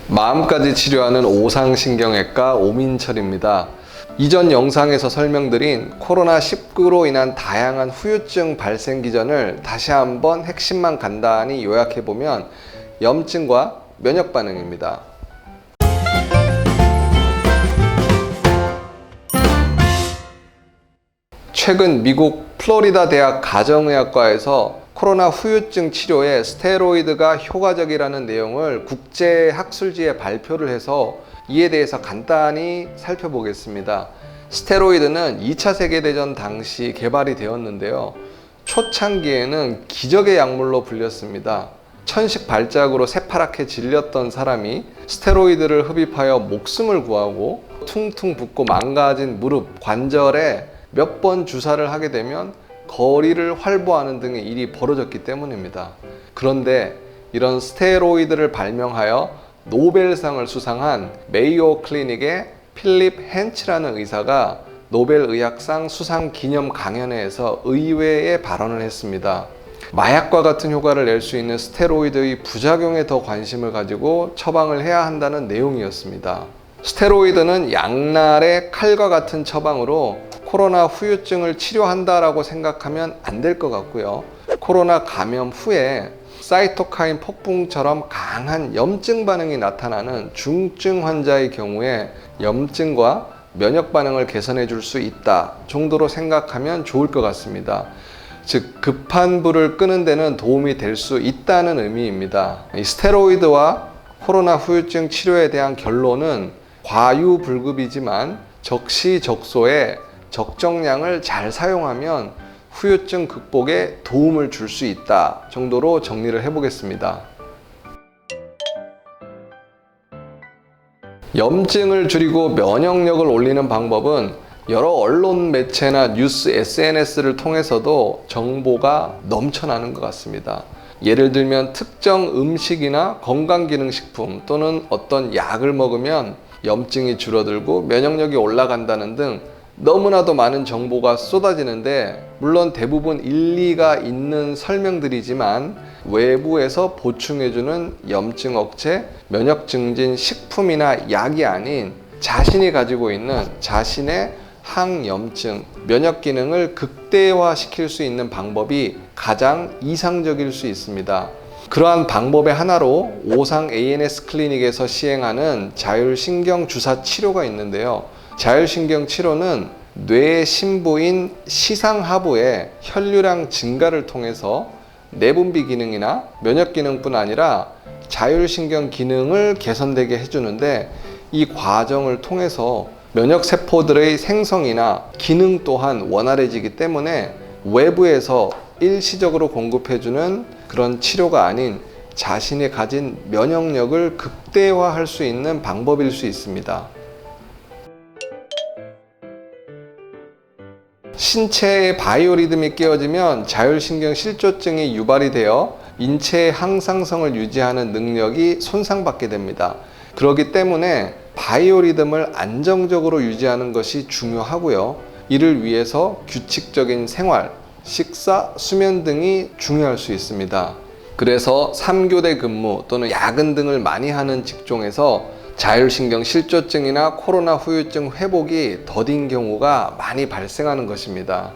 마음까지 치료하는 오상신경외과 오민철입니다. 이전 영상에서 설명드린 코로나19로 인한 다양한 후유증 발생 기전을 다시 한번 핵심만 간단히 요약해보면 염증과 면역 반응입니다. 최근 미국 플로리다 대학 가정의학과에서 코로나 후유증 치료에 스테로이드가 효과적이라는 내용을 국제 학술지에 발표를 해서 이에 대해서 간단히 살펴보겠습니다. 스테로이드는 2차 세계대전 당시 개발이 되었는데요. 초창기에는 기적의 약물로 불렸습니다. 천식 발작으로 새파랗게 질렸던 사람이 스테로이드를 흡입하여 목숨을 구하고 퉁퉁 붓고 망가진 무릎, 관절에 몇 번 주사를 하게 되면 거리를 활보하는 등의 일이 벌어졌기 때문입니다. 그런데 이런 스테로이드를 발명하여 노벨상을 수상한 메이오 클리닉의 필립 헨츠라는 의사가 노벨 의학상 수상 기념 강연회에서 의외의 발언을 했습니다. 마약과 같은 효과를 낼 수 있는 스테로이드의 부작용에 더 관심을 가지고 처방을 해야 한다는 내용이었습니다. 스테로이드는 양날의 칼과 같은 처방으로 코로나 후유증을 치료한다라고 생각하면 안 될 것 같고요. 코로나 감염 후에 사이토카인 폭풍처럼 강한 염증 반응이 나타나는 중증 환자의 경우에 염증과 면역 반응을 개선해 줄 수 있다 정도로 생각하면 좋을 것 같습니다. 즉 급한 불을 끄는 데는 도움이 될 수 있다는 의미입니다. 이 스테로이드와 코로나 후유증 치료에 대한 결론은 과유불급이지만 적시적소에 적정량을 잘 사용하면 후유증 극복에 도움을 줄 수 있다 정도로 정리를 해보겠습니다. 염증을 줄이고 면역력을 올리는 방법은 여러 언론 매체나 뉴스, SNS를 통해서도 정보가 넘쳐나는 것 같습니다. 예를 들면 특정 음식이나 건강기능식품 또는 어떤 약을 먹으면 염증이 줄어들고 면역력이 올라간다는 등 너무나도 많은 정보가 쏟아지는데 물론 대부분 일리가 있는 설명들이지만 외부에서 보충해주는 염증 억제, 면역 증진 식품이나 약이 아닌 자신이 가지고 있는 자신의 항염증, 면역 기능을 극대화시킬 수 있는 방법이 가장 이상적일 수 있습니다. 그러한 방법의 하나로 오상 ANS 클리닉에서 시행하는 자율신경 주사 치료가 있는데요. 자율신경 치료는 뇌의 신부인 시상하부의 혈류량 증가를 통해서 내분비 기능이나 면역 기능뿐 아니라 자율신경 기능을 개선되게 해주는데 이 과정을 통해서 면역 세포들의 생성이나 기능 또한 원활해지기 때문에 외부에서 일시적으로 공급해주는 그런 치료가 아닌 자신이 가진 면역력을 극대화할 수 있는 방법일 수 있습니다. 신체의 바이오리듬이 깨어지면 자율신경 실조증이 유발이 되어 인체의 항상성을 유지하는 능력이 손상받게 됩니다. 그렇기 때문에 바이오리듬을 안정적으로 유지하는 것이 중요하고요. 이를 위해서 규칙적인 생활, 식사, 수면 등이 중요할 수 있습니다. 그래서 3교대 근무 또는 야근 등을 많이 하는 직종에서 자율신경 실조증이나 코로나 후유증 회복이 더딘 경우가 많이 발생하는 것입니다.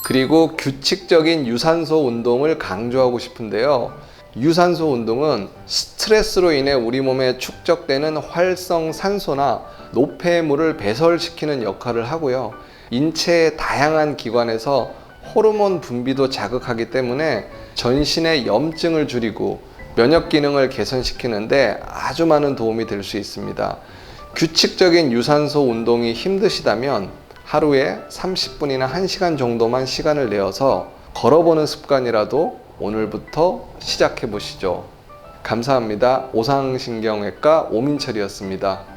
그리고 규칙적인 유산소 운동을 강조하고 싶은데요. 유산소 운동은 스트레스로 인해 우리 몸에 축적되는 활성산소나 노폐물을 배설시키는 역할을 하고요. 인체의 다양한 기관에서 호르몬 분비도 자극하기 때문에 전신의 염증을 줄이고 면역 기능을 개선시키는데 아주 많은 도움이 될 수 있습니다. 규칙적인 유산소 운동이 힘드시다면 하루에 30분이나 1시간 정도만 시간을 내어서 걸어보는 습관이라도 오늘부터 시작해 보시죠. 감사합니다. 오상신경외과 오민철이었습니다.